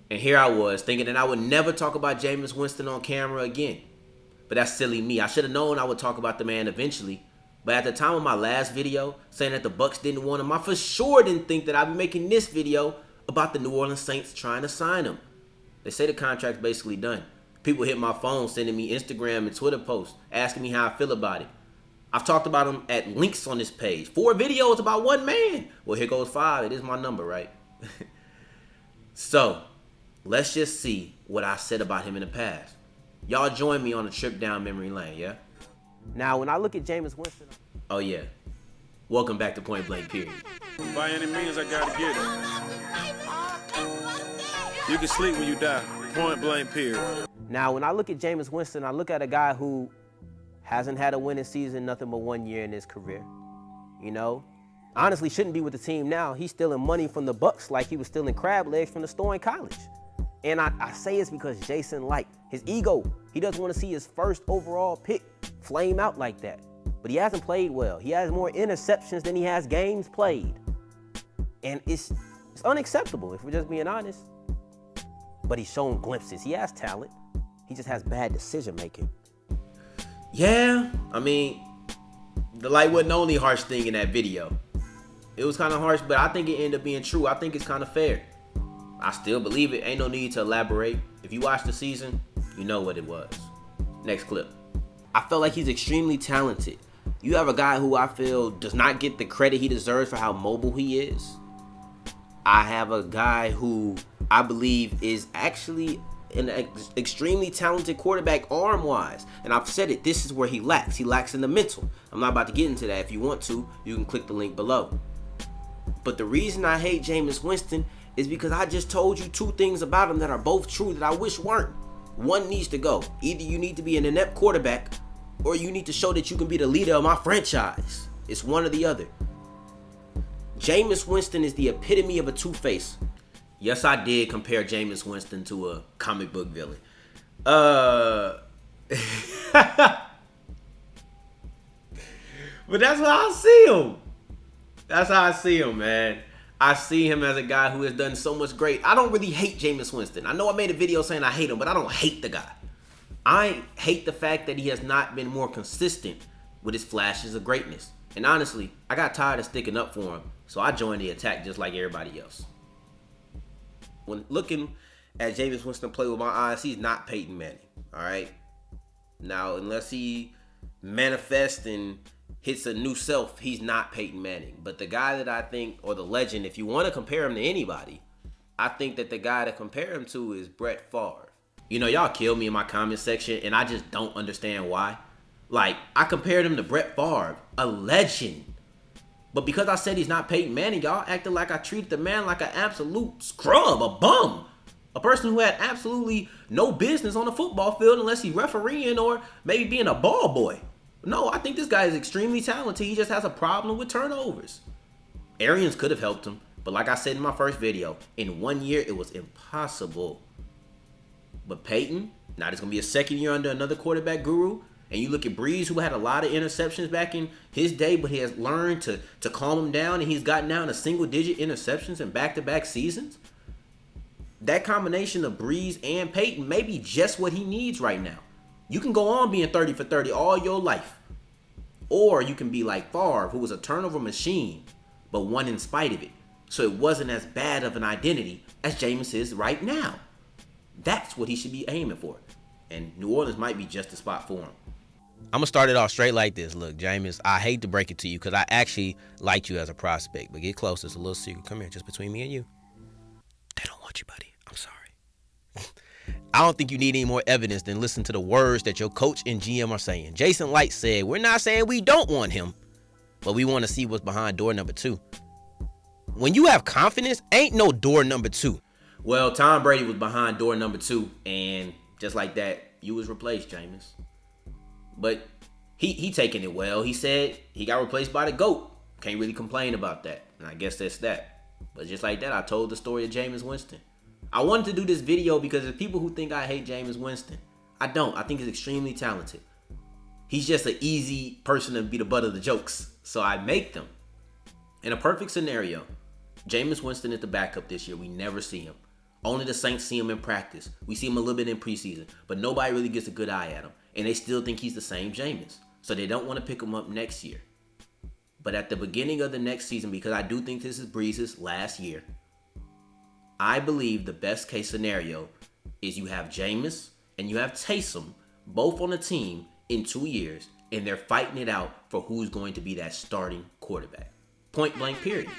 And here I was thinking that I would never talk about Jameis Winston on camera again. But that's silly me. I should have known I would talk about the man eventually. But at the time of my last video, saying that the Bucs didn't want him, I for sure didn't think that I'd be making this video about the New Orleans Saints trying to sign him. They say the contract's basically done. People hit my phone sending me Instagram and Twitter posts asking me how I feel about it. I've talked about him at links on this page. 4 videos about one man. Well, here goes 5. It is my number, right? So, let's just see what I said about him in the past. Y'all join me on a trip down memory lane, yeah? Now, when I look at Jameis Winston... Oh, yeah. Welcome back to Point Blank, period. By any means, I gotta get it. You can sleep when you die. Point blank, period. Now, when I look at Jameis Winston, I look at a guy who hasn't had a winning season nothing but 1 year in his career. You know? Honestly, shouldn't be with the team now. He's stealing money from the Bucs like he was stealing crab legs from the store in college. And I say it's because Jason Light, his ego, he doesn't want to see his first overall pick flame out like that. But he hasn't played well. He has more interceptions than he has games played. And it's unacceptable, if we're just being honest. But he's shown glimpses. He has talent. He just has bad decision making. Yeah, I mean, the light wasn't the only harsh thing in that video. It was kind of harsh, but I think it ended up being true. I think it's kind of fair. I still believe it. Ain't no need to elaborate. If you watch the season, you know what it was. Next clip. I felt like he's extremely talented. You have a guy who I feel does not get the credit he deserves for how mobile he is. I have a guy who I believe is actually an extremely talented quarterback arm-wise. And I've said it, this is where he lacks. He lacks in the mental. I'm not about to get into that. If you want to, you can click the link below. But the reason I hate Jameis Winston is because I just told you 2 things about him that are both true that I wish weren't. One needs to go. Either you need to be an inept quarterback or you need to show that you can be the leader of my franchise. It's one or the other. Jameis Winston is the epitome of a two-face. Yes, I did compare Jameis Winston to a comic book villain. But that's how I see him. That's how I see him, man. I see him as a guy who has done so much great. I don't really hate Jameis Winston. I know I made a video saying I hate him, but I don't hate the guy. I hate the fact that he has not been more consistent with his flashes of greatness. And honestly, I got tired of sticking up for him, so I joined the attack just like everybody else. When looking at Jameis Winston play with my eyes, he's not Peyton Manning, all right? Now, unless he manifests and hits a new self, he's not Peyton Manning. But the guy that I think, or the legend, if you want to compare him to anybody, I think that the guy to compare him to is Brett Favre. You know, y'all kill me in my comment section, and I just don't understand why. Like, I compared him to Brett Favre, a legend. But because I said he's not Peyton Manning, y'all acted like I treated the man like an absolute scrub, a bum. A person who had absolutely no business on the football field unless he's refereeing or maybe being a ball boy. No, I think this guy is extremely talented. He just has a problem with turnovers. Arians could have helped him, but like I said in my first video, in 1 year, it was impossible. But Peyton, now there's going to be a second year under another quarterback guru. And you look at Breeze, who had a lot of interceptions back in his day, but he has learned to calm him down, and he's gotten down to single-digit interceptions in back-to-back seasons. That combination of Breeze and Peyton may be just what he needs right now. You can go on being 30 for 30 all your life. Or you can be like Favre, who was a turnover machine, but won in spite of it. So it wasn't as bad of an identity as Jameis is right now. That's what he should be aiming for. And New Orleans might be just the spot for him. I'm going to start it off straight like this. Look, Jameis, I hate to break it to you because I actually liked you as a prospect. But get close. It's a little secret. Come here, just between me and you. They don't want you, buddy. I'm sorry. I don't think you need any more evidence than listen to the words that your coach and GM are saying. Jason Light said, we're not saying we don't want him, but we want to see what's behind door number 2. When you have confidence, ain't no door number 2. Well, Tom Brady was behind door number 2, and just like that, you was replaced, Jameis. But he taking it well. He said he got replaced by the GOAT. Can't really complain about that. And I guess that's that. But just like that, I told the story of Jameis Winston. I wanted to do this video because there's people who think I hate Jameis Winston. I don't. I think he's extremely talented. He's just an easy person to be the butt of the jokes. So I make them. In a perfect scenario, Jameis Winston is the backup this year. We never see him. Only the Saints see him in practice. We see him a little bit in preseason, but nobody really gets a good eye at him. And they still think he's the same Jameis. So they don't want to pick him up next year. But at the beginning of the next season, because I do think this is Breeze's last year, I believe the best case scenario is you have Jameis and you have Taysom both on the team in 2 years, and they're fighting it out for who's going to be that starting quarterback. Point blank, period.